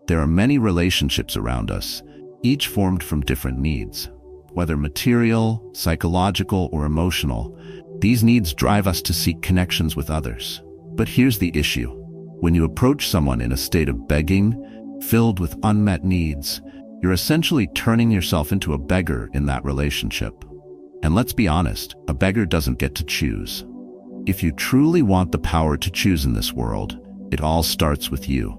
There are many relationships around us, each formed from different needs. Whether material, psychological, or emotional, these needs drive us to seek connections with others. But here's the issue. When you approach someone in a state of begging, filled with unmet needs, you're essentially turning yourself into a beggar in that relationship. And let's be honest, a beggar doesn't get to choose. If you truly want the power to choose in this world, it all starts with you.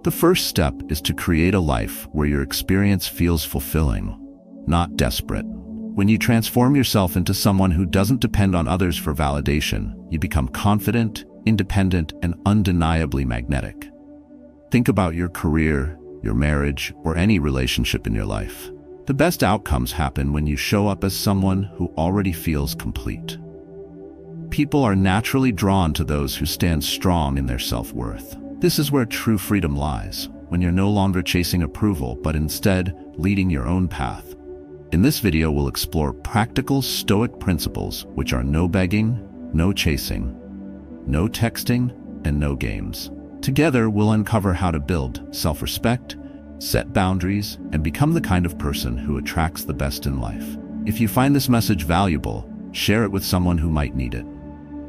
The first step is to create a life where your experience feels fulfilling, not desperate. When you transform yourself into someone who doesn't depend on others for validation, you become confident, independent, and undeniably magnetic. Think about your career, your marriage, or any relationship in your life. The best outcomes happen when you show up as someone who already feels complete. People are naturally drawn to those who stand strong in their self-worth. This is where true freedom lies, when you're no longer chasing approval, but instead leading your own path. In this video, we'll explore practical Stoic principles, which are no begging, no chasing, no texting, and no games. Together, we'll uncover how to build self-respect, set boundaries, and become the kind of person who attracts the best in life. If you find this message valuable, share it with someone who might need it.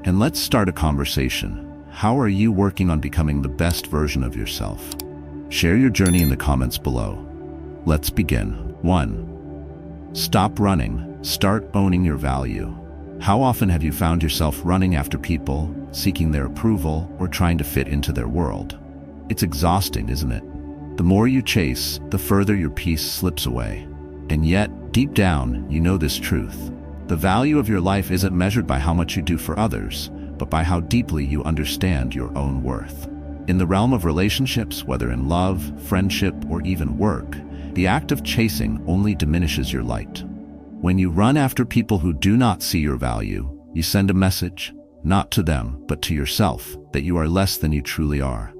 And let's start a conversation. How are you working on becoming the best version of yourself? Share your journey in the comments below. Let's begin. 1. Stop running. Start owning your value. How often have you found yourself running after people, seeking their approval, or trying to fit into their world? It's exhausting, isn't it? The more you chase, the further your peace slips away. And yet, deep down, you know this truth. The value of your life isn't measured by how much you do for others, but by how deeply you understand your own worth. In the realm of relationships, whether in love, friendship, or even work, the act of chasing only diminishes your light. When you run after people who do not see your value, you send a message, not to them, but to yourself, that you are less than you truly are.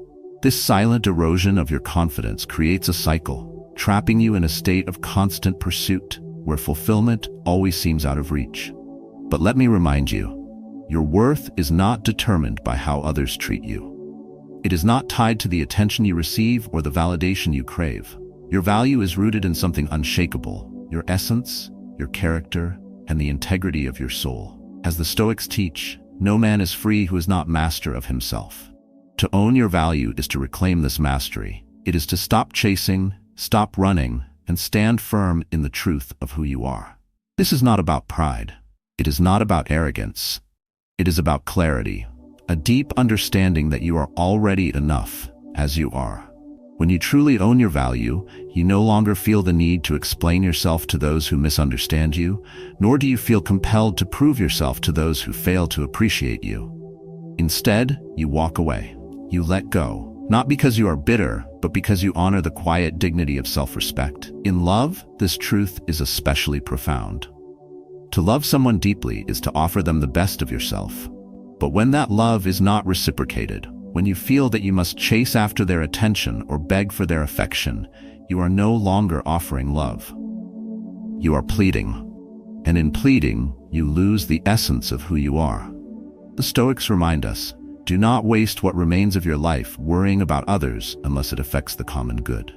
This silent erosion of your confidence creates a cycle, trapping you in a state of constant pursuit, where fulfillment always seems out of reach. But let me remind you, your worth is not determined by how others treat you. It is not tied to the attention you receive or the validation you crave. Your value is rooted in something unshakable, your essence, your character, and the integrity of your soul. As the Stoics teach, no man is free who is not master of himself. To own your value is to reclaim this mastery. It is to stop chasing, stop running, and stand firm in the truth of who you are. This is not about pride. It is not about arrogance. It is about clarity, a deep understanding that you are already enough as you are. When you truly own your value, you no longer feel the need to explain yourself to those who misunderstand you, nor do you feel compelled to prove yourself to those who fail to appreciate you. Instead, you walk away. You let go. Not because you are bitter, but because you honor the quiet dignity of self-respect. In love, this truth is especially profound. To love someone deeply is to offer them the best of yourself. But when that love is not reciprocated, when you feel that you must chase after their attention or beg for their affection, you are no longer offering love. You are pleading. And in pleading, you lose the essence of who you are. The Stoics remind us, do not waste what remains of your life worrying about others unless it affects the common good.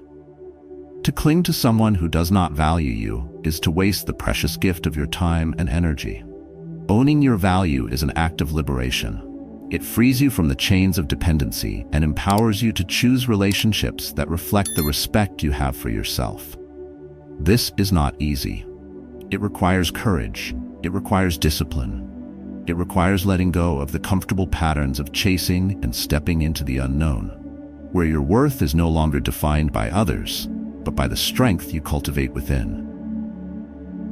To cling to someone who does not value you is to waste the precious gift of your time and energy. Owning your value is an act of liberation. It frees you from the chains of dependency and empowers you to choose relationships that reflect the respect you have for yourself. This is not easy. It requires courage. It requires discipline. It requires letting go of the comfortable patterns of chasing and stepping into the unknown, where your worth is no longer defined by others, but by the strength you cultivate within.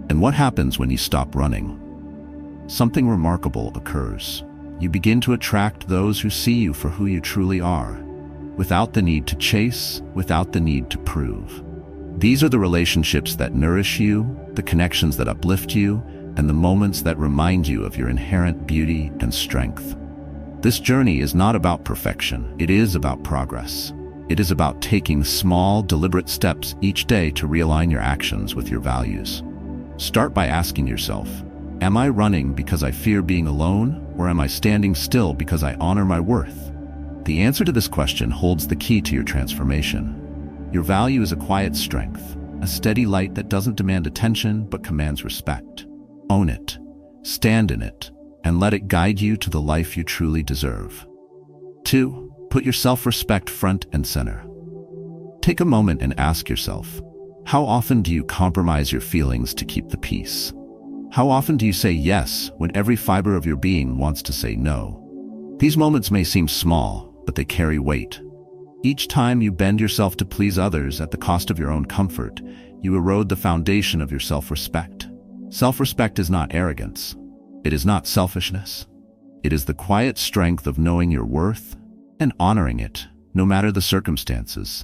And what happens when you stop running? Something remarkable occurs. You begin to attract those who see you for who you truly are, without the need to chase, without the need to prove. These are the relationships that nourish you, the connections that uplift you, and the moments that remind you of your inherent beauty and strength. This journey is not about perfection. It is about progress. It is about taking small, deliberate steps each day to realign your actions with your values. Start by asking yourself, am I running because I fear being alone, or am I standing still because I honor my worth? The answer to this question holds the key to your transformation. Your value is a quiet strength, a steady light that doesn't demand attention but commands respect. Own it, stand in it, and let it guide you to the life you truly deserve. 2. Put your self-respect front and center. Take a moment and ask yourself, how often do you compromise your feelings to keep the peace? How often do you say yes when every fiber of your being wants to say no? These moments may seem small, but they carry weight. Each time you bend yourself to please others at the cost of your own comfort, you erode the foundation of your self-respect. Self-respect is not arrogance. It is not selfishness. It is the quiet strength of knowing your worth and honoring it, no matter the circumstances.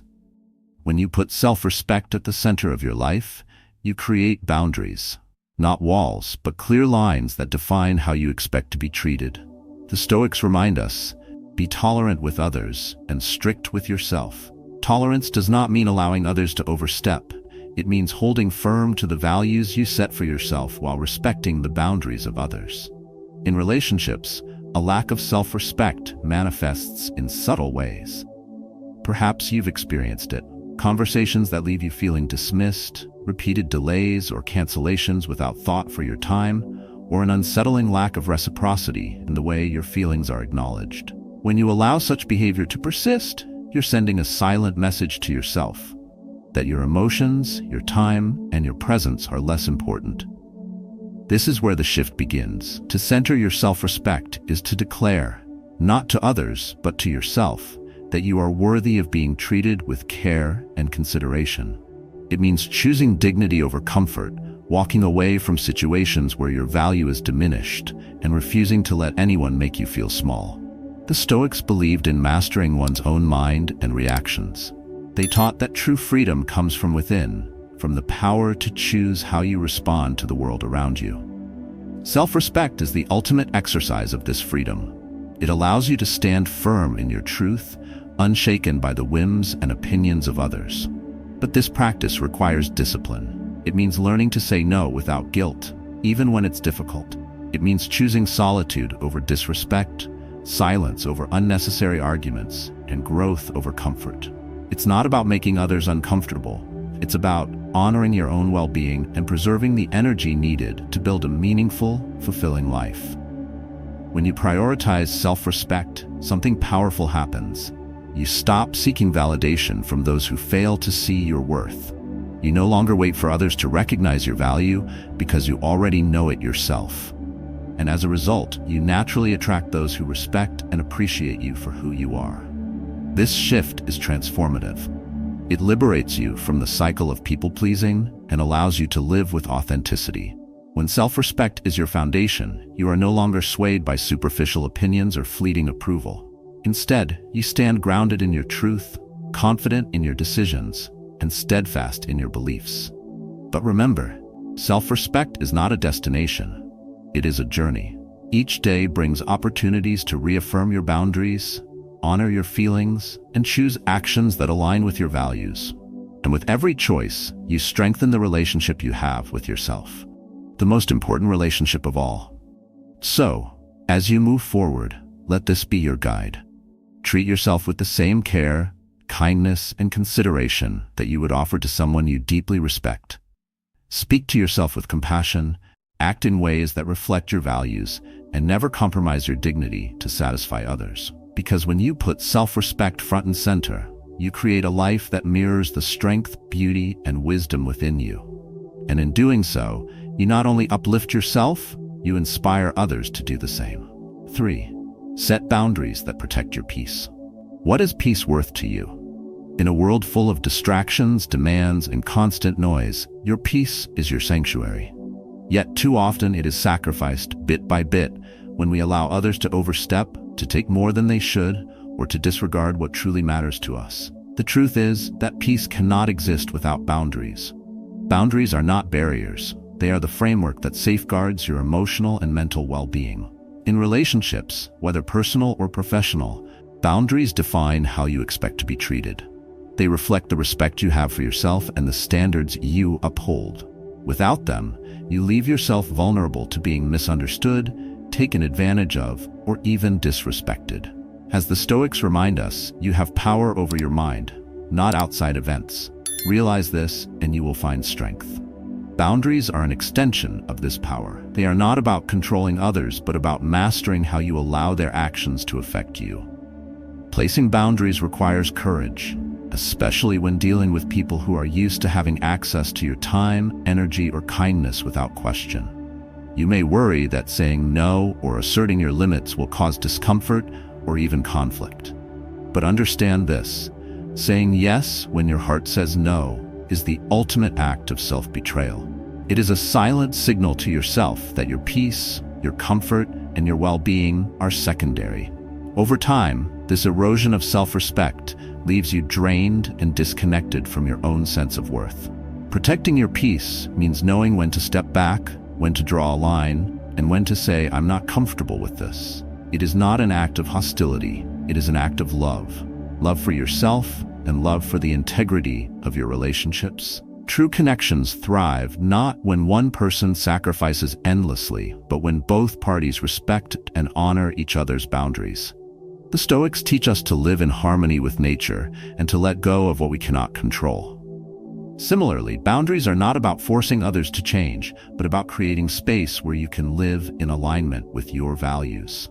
When you put self-respect at the center of your life, you create boundaries. Not walls, but clear lines that define how you expect to be treated. The Stoics remind us, be tolerant with others and strict with yourself. Tolerance does not mean allowing others to overstep. It means holding firm to the values you set for yourself while respecting the boundaries of others. In relationships, a lack of self-respect manifests in subtle ways. Perhaps you've experienced it. Conversations that leave you feeling dismissed, repeated delays or cancellations without thought for your time, or an unsettling lack of reciprocity in the way your feelings are acknowledged. When you allow such behavior to persist, you're sending a silent message to yourself that your emotions, your time, and your presence are less important. This is where the shift begins. To center your self-respect is to declare, not to others, but to yourself, that you are worthy of being treated with care and consideration. It means choosing dignity over comfort, walking away from situations where your value is diminished, and refusing to let anyone make you feel small. The Stoics believed in mastering one's own mind and reactions. They taught that true freedom comes from within, from the power to choose how you respond to the world around you. Self-respect is the ultimate exercise of this freedom. It allows you to stand firm in your truth, unshaken by the whims and opinions of others. But this practice requires discipline. It means learning to say no without guilt, even when it's difficult. It means choosing solitude over disrespect, silence over unnecessary arguments, and growth over comfort. It's not about making others uncomfortable. It's about honoring your own well-being and preserving the energy needed to build a meaningful, fulfilling life. When you prioritize self-respect, something powerful happens. You stop seeking validation from those who fail to see your worth. You no longer wait for others to recognize your value because you already know it yourself. And as a result, you naturally attract those who respect and appreciate you for who you are. This shift is transformative. It liberates you from the cycle of people-pleasing and allows you to live with authenticity. When self-respect is your foundation, you are no longer swayed by superficial opinions or fleeting approval. Instead, you stand grounded in your truth, confident in your decisions, and steadfast in your beliefs. But remember, self-respect is not a destination. It is a journey. Each day brings opportunities to reaffirm your boundaries, honor your feelings, and choose actions that align with your values. And with every choice, you strengthen the relationship you have with yourself, the most important relationship of all. So, as you move forward, let this be your guide. Treat yourself with the same care, kindness, and consideration that you would offer to someone you deeply respect. Speak to yourself with compassion, act in ways that reflect your values, and never compromise your dignity to satisfy others. Because when you put self-respect front and center, you create a life that mirrors the strength, beauty, and wisdom within you. And in doing so, you not only uplift yourself, you inspire others to do the same. 3. Set boundaries that protect your peace. What is peace worth to you? In a world full of distractions, demands, and constant noise, your peace is your sanctuary. Yet too often it is sacrificed bit by bit when we allow others to overstep, to take more than they should, or to disregard what truly matters to us. The truth is that peace cannot exist without boundaries. Boundaries are not barriers. They are the framework that safeguards your emotional and mental well-being. In relationships, whether personal or professional, boundaries define how you expect to be treated. They reflect the respect you have for yourself and the standards you uphold. Without them, you leave yourself vulnerable to being misunderstood, taken advantage of, or even disrespected. As the Stoics remind us, you have power over your mind. not outside events. Realize this, and you will find strength. Boundaries are an extension of this power. They are not about controlling others, but about mastering how you allow their actions to affect you. Placing boundaries requires courage, especially when dealing with people who are used to having access to your time, energy, or kindness without question. You may worry that saying no or asserting your limits will cause discomfort or even conflict. But understand this: saying yes when your heart says no is the ultimate act of self-betrayal. It is a silent signal to yourself that your peace, your comfort, and your well-being are secondary. Over time, this erosion of self-respect leaves you drained and disconnected from your own sense of worth. Protecting your peace means knowing when to step back, when to draw a line, and when to say, "I'm not comfortable with this." It is not an act of hostility, it is an act of love. Love for yourself and love for the integrity of your relationships. True connections thrive not when one person sacrifices endlessly, but when both parties respect and honor each other's boundaries. The Stoics teach us to live in harmony with nature and to let go of what we cannot control. Similarly, boundaries are not about forcing others to change, but about creating space where you can live in alignment with your values.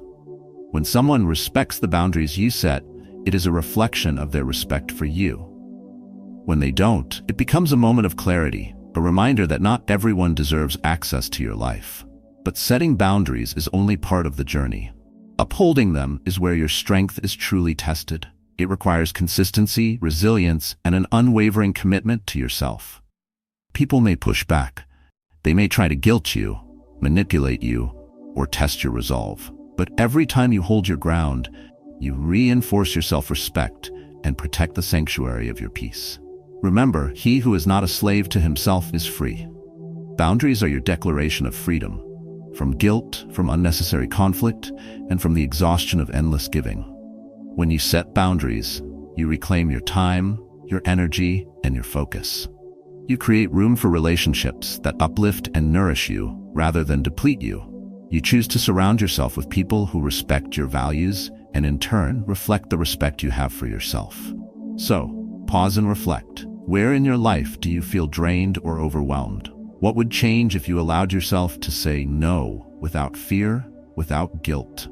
When someone respects the boundaries you set, it is a reflection of their respect for you. When they don't, it becomes a moment of clarity, a reminder that not everyone deserves access to your life. But setting boundaries is only part of the journey. Upholding them is where your strength is truly tested. It requires consistency, resilience, and an unwavering commitment to yourself. People may push back. They may try to guilt you, manipulate you, or test your resolve. But every time you hold your ground, you reinforce your self-respect and protect the sanctuary of your peace. Remember, he who is not a slave to himself is free. Boundaries are your declaration of freedom, from guilt, from unnecessary conflict, and from the exhaustion of endless giving. When you set boundaries, you reclaim your time, your energy, and your focus. You create room for relationships that uplift and nourish you rather than deplete you. You choose to surround yourself with people who respect your values and in turn reflect the respect you have for yourself. So, pause and reflect. Where in your life do you feel drained or overwhelmed? What would change if you allowed yourself to say no without fear, without guilt?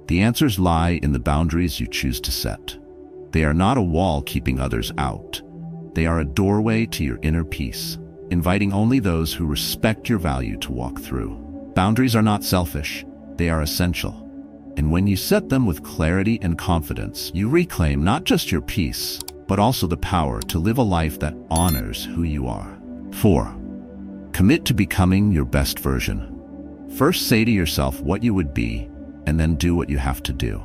The answers lie in the boundaries you choose to set. They are not a wall keeping others out. They are a doorway to your inner peace, inviting only those who respect your value to walk through. Boundaries are not selfish, they are essential. And when you set them with clarity and confidence, you reclaim not just your peace, but also the power to live a life that honors who you are. 4. Commit to becoming your best version. First, say to yourself what you would be, and then do what you have to do.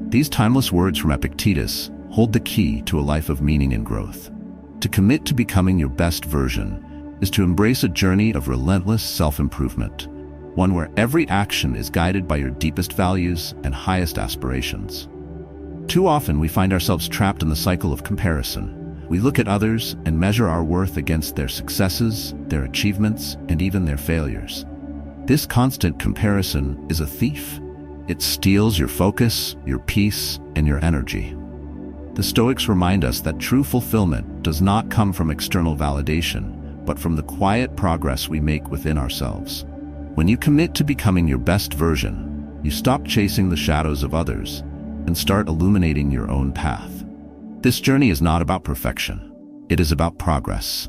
These timeless words from Epictetus hold the key to a life of meaning and growth. To commit to becoming your best version is to embrace a journey of relentless self-improvement, one where every action is guided by your deepest values and highest aspirations. Too often we find ourselves trapped in the cycle of comparison. We look at others and measure our worth against their successes, their achievements, and even their failures. This constant comparison is a thief. It steals your focus, your peace, and your energy. The Stoics remind us that true fulfillment does not come from external validation, but from the quiet progress we make within ourselves. When you commit to becoming your best version, you stop chasing the shadows of others and start illuminating your own path. This journey is not about perfection. It is about progress.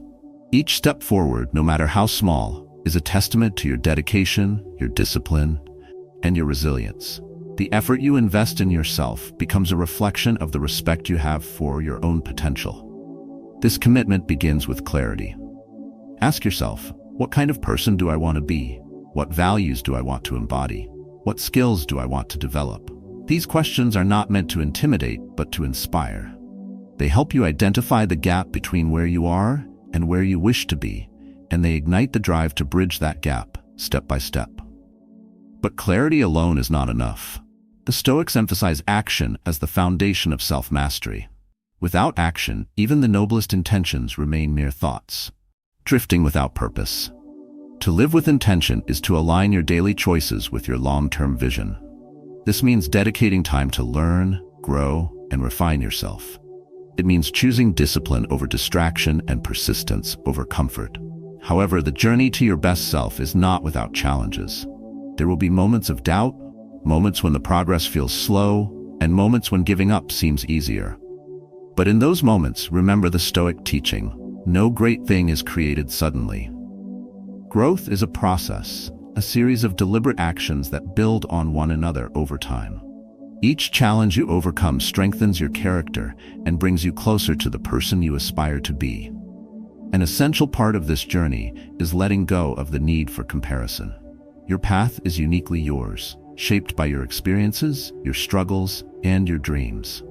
Each step forward, no matter how small, is a testament to your dedication, your discipline, and your resilience. The effort you invest in yourself becomes a reflection of the respect you have for your own potential. This commitment begins with clarity. Ask yourself, what kind of person do I want to be? What values do I want to embody? What skills do I want to develop? These questions are not meant to intimidate, but to inspire. They help you identify the gap between where you are and where you wish to be, and they ignite the drive to bridge that gap, step by step. But clarity alone is not enough. The Stoics emphasize action as the foundation of self-mastery. Without action, even the noblest intentions remain mere thoughts, drifting without purpose. To live with intention is to align your daily choices with your long-term vision. This means dedicating time to learn, grow, and refine yourself. It means choosing discipline over distraction and persistence over comfort. However, the journey to your best self is not without challenges. There will be moments of doubt, moments when the progress feels slow, and moments when giving up seems easier. But in those moments, remember the Stoic teaching: no great thing is created suddenly. Growth is a process, a series of deliberate actions that build on one another over time. Each challenge you overcome strengthens your character and brings you closer to the person you aspire to be. An essential part of this journey is letting go of the need for comparison. Your path is uniquely yours, shaped by your experiences, your struggles, and your dreams.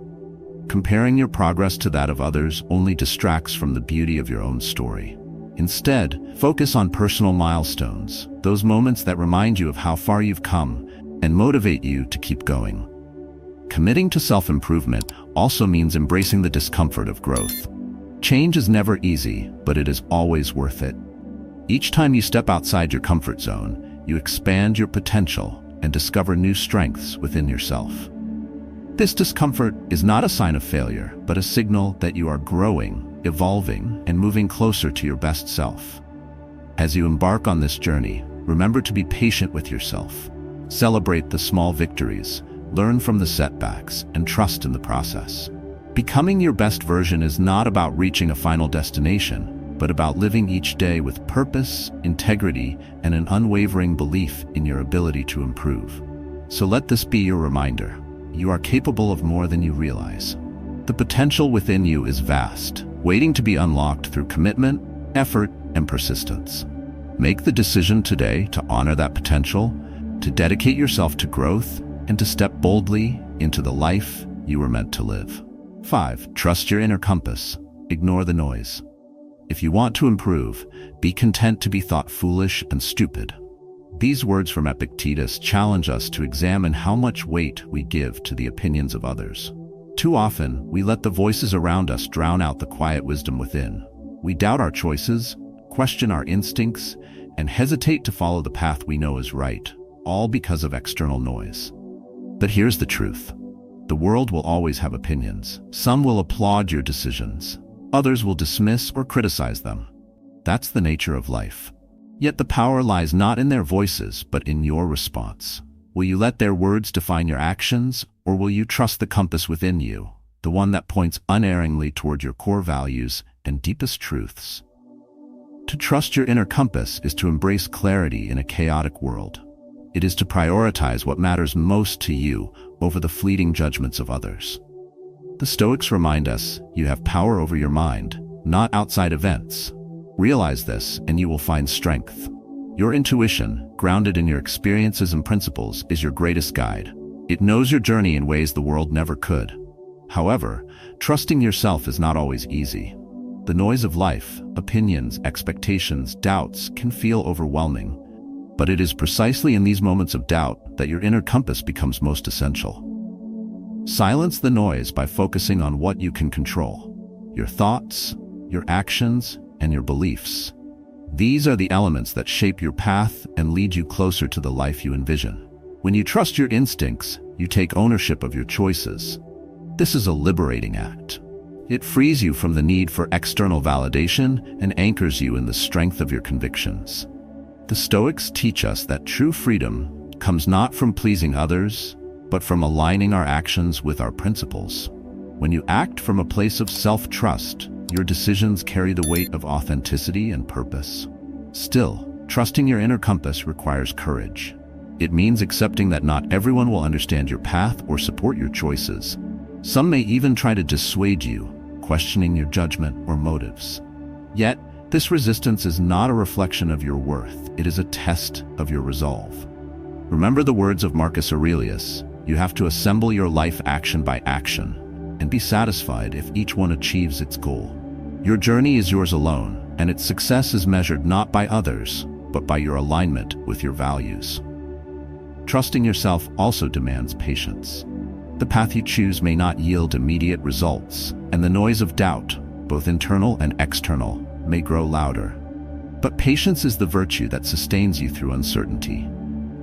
Comparing your progress to that of others only distracts from the beauty of your own story. Instead, focus on personal milestones, those moments that remind you of how far you've come and motivate you to keep going. Committing to self-improvement also means embracing the discomfort of growth. Change is never easy, but it is always worth it. Each time you step outside your comfort zone, you expand your potential and discover new strengths within yourself. This discomfort is not a sign of failure, but a signal that you are growing, evolving, and moving closer to your best self. As you embark on this journey, remember to be patient with yourself. Celebrate the small victories, learn from the setbacks, and trust in the process. Becoming your best version is not about reaching a final destination, but about living each day with purpose, integrity, and an unwavering belief in your ability to improve. So let this be your reminder. You are capable of more than you realize. The potential within you is vast, waiting to be unlocked through commitment, effort, and persistence. Make the decision today to honor that potential, to dedicate yourself to growth, and to step boldly into the life you were meant to live. 5. Trust your inner compass. Ignore the noise. If you want to improve, be content to be thought foolish and stupid. These words from Epictetus challenge us to examine how much weight we give to the opinions of others. Too often, we let the voices around us drown out the quiet wisdom within. We doubt our choices, question our instincts, and hesitate to follow the path we know is right, all because of external noise. But here's the truth. The world will always have opinions. Some will applaud your decisions. Others will dismiss or criticize them. That's the nature of life. Yet the power lies not in their voices, but in your response. Will you let their words define your actions, or will you trust the compass within you, the one that points unerringly toward your core values and deepest truths? To trust your inner compass is to embrace clarity in a chaotic world. It is to prioritize what matters most to you over the fleeting judgments of others. The Stoics remind us you have power over your mind, not outside events. Realize this, and you will find strength. Your intuition, grounded in your experiences and principles, is your greatest guide. It knows your journey in ways the world never could. However, trusting yourself is not always easy. The noise of life, opinions, expectations, doubts can feel overwhelming. But it is precisely in these moments of doubt that your inner compass becomes most essential. Silence the noise by focusing on what you can control: your thoughts, your actions, and your beliefs. These are the elements that shape your path and lead you closer to the life you envision. When you trust your instincts, you take ownership of your choices. This is a liberating act. It frees you from the need for external validation and anchors you in the strength of your convictions. The Stoics teach us that true freedom comes not from pleasing others, but from aligning our actions with our principles. When you act from a place of self-trust, your decisions carry the weight of authenticity and purpose. Still, trusting your inner compass requires courage. It means accepting that not everyone will understand your path or support your choices. Some may even try to dissuade you, questioning your judgment or motives. Yet, this resistance is not a reflection of your worth. It is a test of your resolve. Remember the words of Marcus Aurelius: you have to assemble your life action by action, and be satisfied if each one achieves its goal. Your journey is yours alone, and its success is measured not by others, but by your alignment with your values. Trusting yourself also demands patience. The path you choose may not yield immediate results, and the noise of doubt, both internal and external, may grow louder. But patience is the virtue that sustains you through uncertainty.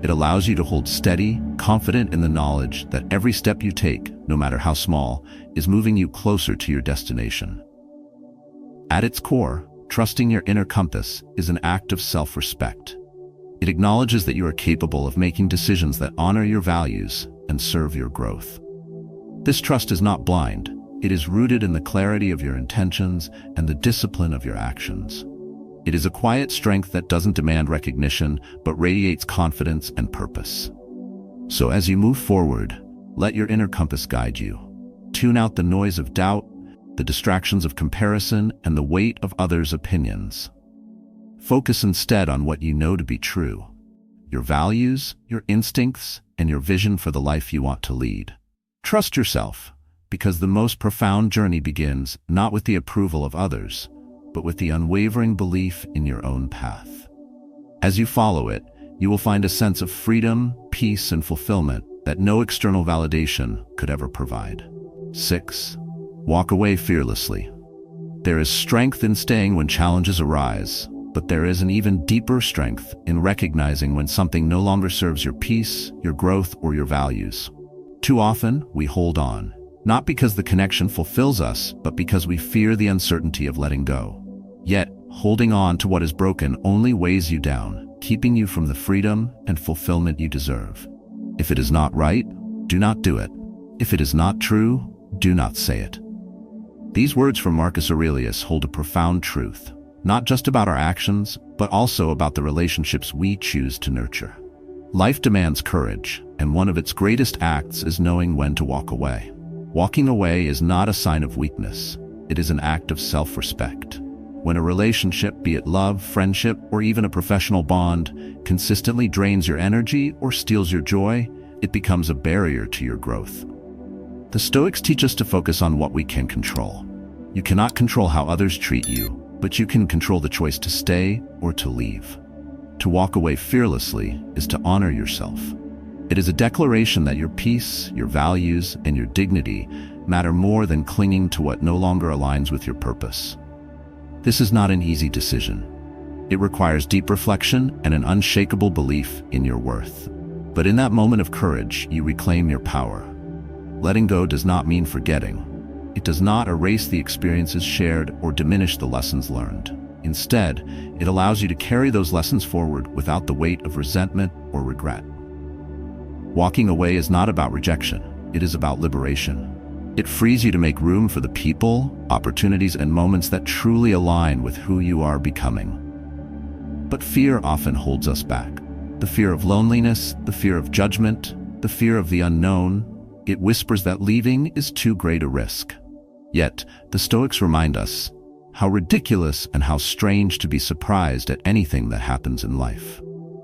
It allows you to hold steady, confident in the knowledge that every step you take no matter how small, is moving you closer to your destination. At its core, trusting your inner compass is an act of self-respect. It acknowledges that you are capable of making decisions that honor your values and serve your growth. This trust is not blind. It is rooted in the clarity of your intentions and the discipline of your actions. It is a quiet strength that doesn't demand recognition, but radiates confidence and purpose. So as you move forward, let your inner compass guide you. Tune out the noise of doubt, the distractions of comparison, and the weight of others' opinions. Focus instead on what you know to be true: your values, your instincts, and your vision for the life you want to lead. Trust yourself, because the most profound journey begins not with the approval of others, but with the unwavering belief in your own path. As you follow it, you will find a sense of freedom, peace, and fulfillment that no external validation could ever provide. 6. Walk away fearlessly. There is strength in staying when challenges arise, but there is an even deeper strength in recognizing when something no longer serves your peace, your growth, or your values. Too often, we hold on, not because the connection fulfills us, but because we fear the uncertainty of letting go. Yet, holding on to what is broken only weighs you down, keeping you from the freedom and fulfillment you deserve. If it is not right, do not do it. If it is not true, do not say it. These words from Marcus Aurelius hold a profound truth, not just about our actions, but also about the relationships we choose to nurture. Life demands courage, and one of its greatest acts is knowing when to walk away. Walking away is not a sign of weakness. It is an act of self-respect. When a relationship, be it love, friendship, or even a professional bond, consistently drains your energy or steals your joy, it becomes a barrier to your growth. The Stoics teach us to focus on what we can control. You cannot control how others treat you, but you can control the choice to stay or to leave. To walk away fearlessly is to honor yourself. It is a declaration that your peace, your values, and your dignity matter more than clinging to what no longer aligns with your purpose. This is not an easy decision. It requires deep reflection and an unshakable belief in your worth. But in that moment of courage, you reclaim your power. Letting go does not mean forgetting. It does not erase the experiences shared or diminish the lessons learned. Instead, it allows you to carry those lessons forward without the weight of resentment or regret. Walking away is not about rejection. It is about liberation. It frees you to make room for the people, opportunities, and moments that truly align with who you are becoming. But fear often holds us back. The fear of loneliness, the fear of judgment, the fear of the unknown. It whispers that leaving is too great a risk. Yet, the Stoics remind us how ridiculous and how strange to be surprised at anything that happens in life.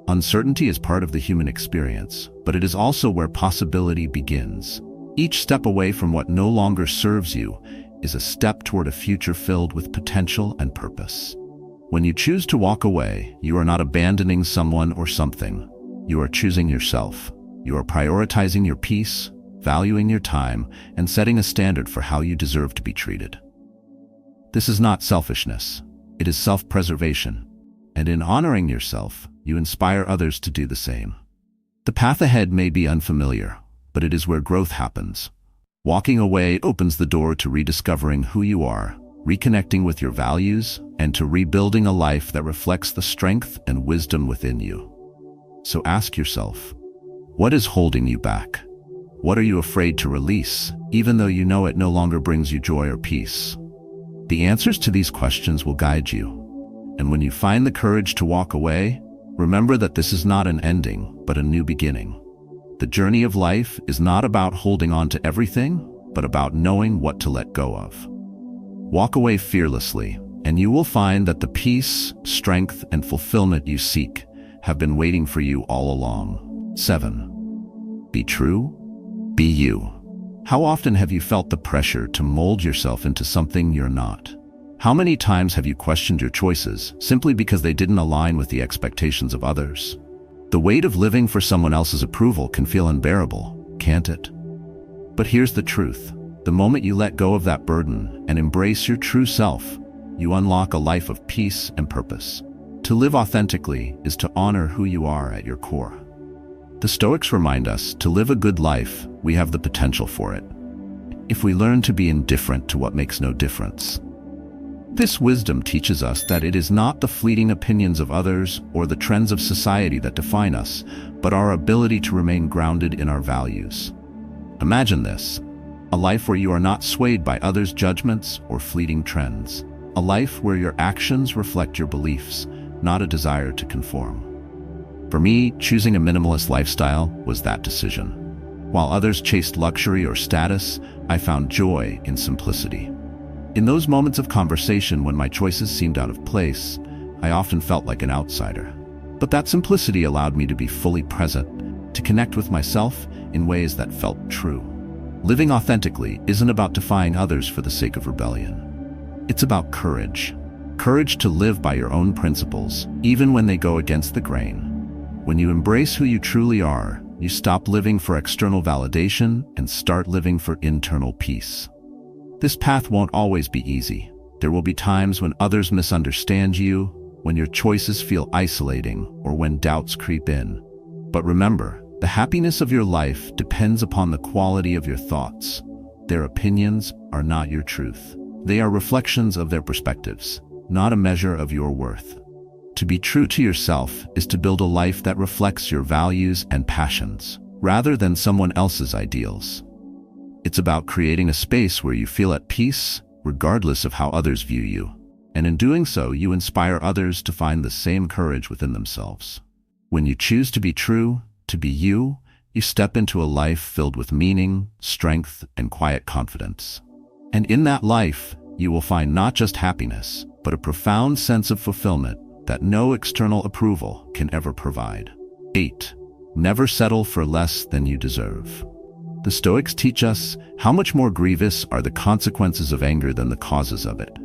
Uncertainty is part of the human experience, but it is also where possibility begins. Each step away from what no longer serves you is a step toward a future filled with potential and purpose. When you choose to walk away, you are not abandoning someone or something. You are choosing yourself. You are prioritizing your peace, valuing your time, and setting a standard for how you deserve to be treated. This is not selfishness. It is self-preservation. And in honoring yourself, you inspire others to do the same. The path ahead may be unfamiliar, but it is where growth happens. Walking away opens the door to rediscovering who you are, reconnecting with your values, and to rebuilding a life that reflects the strength and wisdom within you. So ask yourself, what is holding you back? What are you afraid to release, even though you know it no longer brings you joy or peace? The answers to these questions will guide you. And when you find the courage to walk away, remember that this is not an ending, but a new beginning. The journey of life is not about holding on to everything, but about knowing what to let go of. Walk away fearlessly, and you will find that the peace, strength, and fulfillment you seek have been waiting for you all along. 7. Be true. Be you. How often have you felt the pressure to mold yourself into something you're not? How many times have you questioned your choices simply because they didn't align with the expectations of others? The weight of living for someone else's approval can feel unbearable, can't it? But here's the truth. The moment you let go of that burden and embrace your true self, you unlock a life of peace and purpose. To live authentically is to honor who you are at your core. The Stoics remind us to live a good life, we have the potential for it. if we learn to be indifferent to what makes no difference. This wisdom teaches us that it is not the fleeting opinions of others or the trends of society that define us, but our ability to remain grounded in our values. Imagine this: a life where you are not swayed by others' judgments or fleeting trends. A life where your actions reflect your beliefs, not a desire to conform. For me, choosing a minimalist lifestyle was that decision. While others chased luxury or status, I found joy in simplicity. In those moments of conversation when my choices seemed out of place, I often felt like an outsider. But that simplicity allowed me to be fully present, to connect with myself in ways that felt true. Living authentically isn't about defying others for the sake of rebellion. It's about courage. Courage to live by your own principles, even when they go against the grain. When you embrace who you truly are, you stop living for external validation and start living for internal peace. This path won't always be easy. There will be times when others misunderstand you, when your choices feel isolating, or when doubts creep in. But remember, the happiness of your life depends upon the quality of your thoughts. Their opinions are not your truth. They are reflections of their perspectives, not a measure of your worth. To be true to yourself is to build a life that reflects your values and passions, rather than someone else's ideals. It's about creating a space where you feel at peace, regardless of how others view you. And in doing so, you inspire others to find the same courage within themselves. When you choose to be true, to be you, you step into a life filled with meaning, strength, and quiet confidence. And in that life, you will find not just happiness, but a profound sense of fulfillment that no external approval can ever provide. 8. Never settle for less than you deserve. The Stoics teach us how much more grievous are the consequences of anger than the causes of it.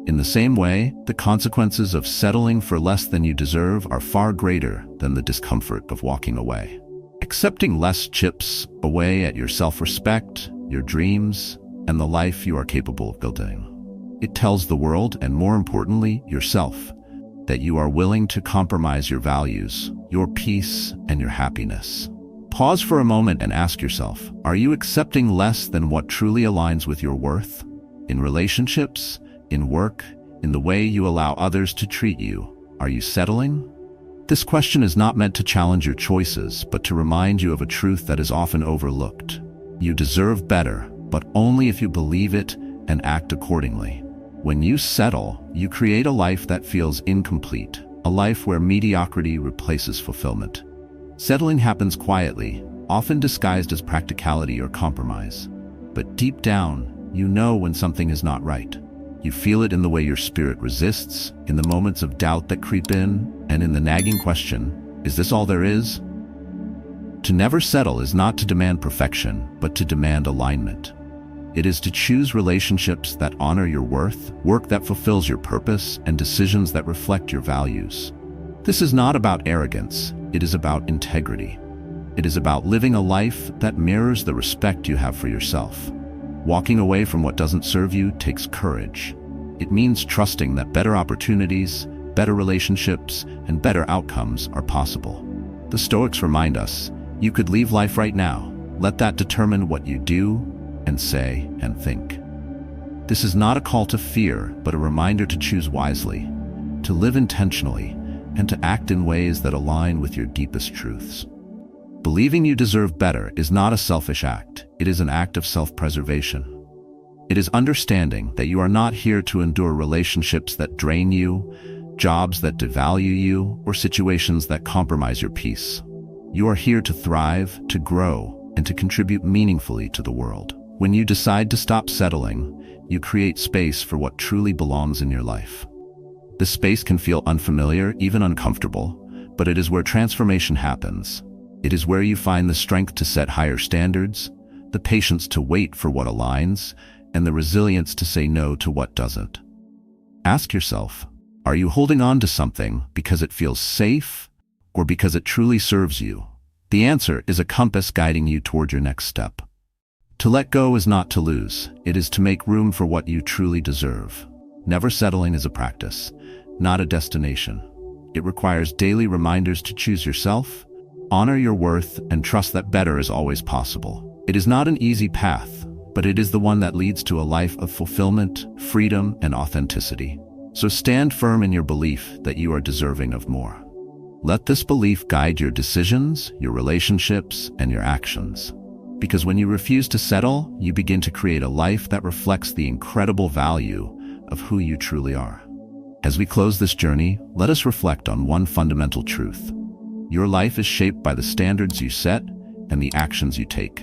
In the same way, the consequences of settling for less than you deserve are far greater than the discomfort of walking away. Accepting less chips away at your self-respect, your dreams, and the life you are capable of building. It tells the world, and more importantly, yourself, that you are willing to compromise your values, your peace, and your happiness. Pause for a moment and ask yourself, are you accepting less than what truly aligns with your worth? In relationships, in work, in the way you allow others to treat you, are you settling? This question is not meant to challenge your choices, but to remind you of a truth that is often overlooked. You deserve better, but only if you believe it and act accordingly. When you settle, you create a life that feels incomplete, a life where mediocrity replaces fulfillment. Settling happens quietly, often disguised as practicality or compromise. But deep down, you know when something is not right. You feel it in the way your spirit resists, in the moments of doubt that creep in, and in the nagging question, is this all there is? To never settle is not to demand perfection, but to demand alignment. It is to choose relationships that honor your worth, work that fulfills your purpose, and decisions that reflect your values. This is not about arrogance, it is about integrity. It is about living a life that mirrors the respect you have for yourself. Walking away from what doesn't serve you takes courage. It means trusting that better opportunities, better relationships, and better outcomes are possible. The Stoics remind us, you could leave life right now. Let that determine what you do and say and think. This is not a call to fear, but a reminder to choose wisely, to live intentionally, and to act in ways that align with your deepest truths. Believing you deserve better is not a selfish act, it is an act of self-preservation. It is understanding that you are not here to endure relationships that drain you, jobs that devalue you, or situations that compromise your peace. You are here to thrive, to grow, and to contribute meaningfully to the world. When you decide to stop settling, you create space for what truly belongs in your life. This space can feel unfamiliar, even uncomfortable, but it is where transformation happens. It is where you find the strength to set higher standards, the patience to wait for what aligns, and the resilience to say no to what doesn't. Ask yourself, are you holding on to something because it feels safe or because it truly serves you? The answer is a compass guiding you toward your next step. To let go is not to lose, it is to make room for what you truly deserve. Never settling is a practice, not a destination. It requires daily reminders to choose yourself, honor your worth, and trust that better is always possible. It is not an easy path, but it is the one that leads to a life of fulfillment, freedom, and authenticity. So stand firm in your belief that you are deserving of more. Let this belief guide your decisions, your relationships, and your actions. Because when you refuse to settle, you begin to create a life that reflects the incredible value of who you truly are. As we close this journey, let us reflect on one fundamental truth. Your life is shaped by the standards you set and the actions you take.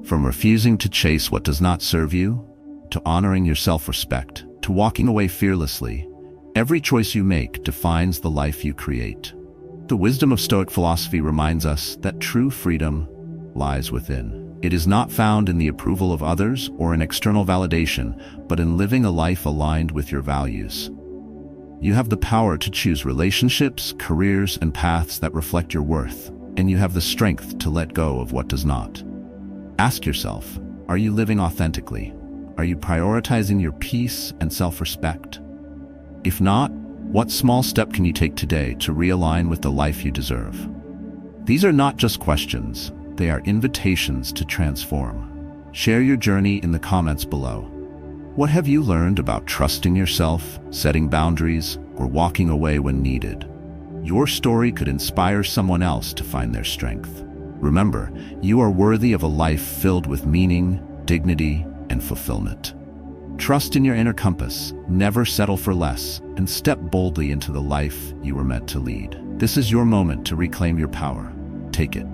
From refusing to chase what does not serve you, to honoring your self-respect, to walking away fearlessly, every choice you make defines the life you create. The wisdom of Stoic philosophy reminds us that true freedom lies within. It is not found in the approval of others or in external validation, but in living a life aligned with your values. You have the power to choose relationships, careers, and paths that reflect your worth, and you have the strength to let go of what does not. Ask yourself, are you living authentically? Are you prioritizing your peace and self-respect? If not, what small step can you take today to realign with the life you deserve? These are not just questions, they are invitations to transform. Share your journey in the comments below. What have you learned about trusting yourself, setting boundaries, or walking away when needed? Your story could inspire someone else to find their strength. Remember, you are worthy of a life filled with meaning, dignity, and fulfillment. Trust in your inner compass, never settle for less, and step boldly into the life you were meant to lead. This is your moment to reclaim your power. Take it.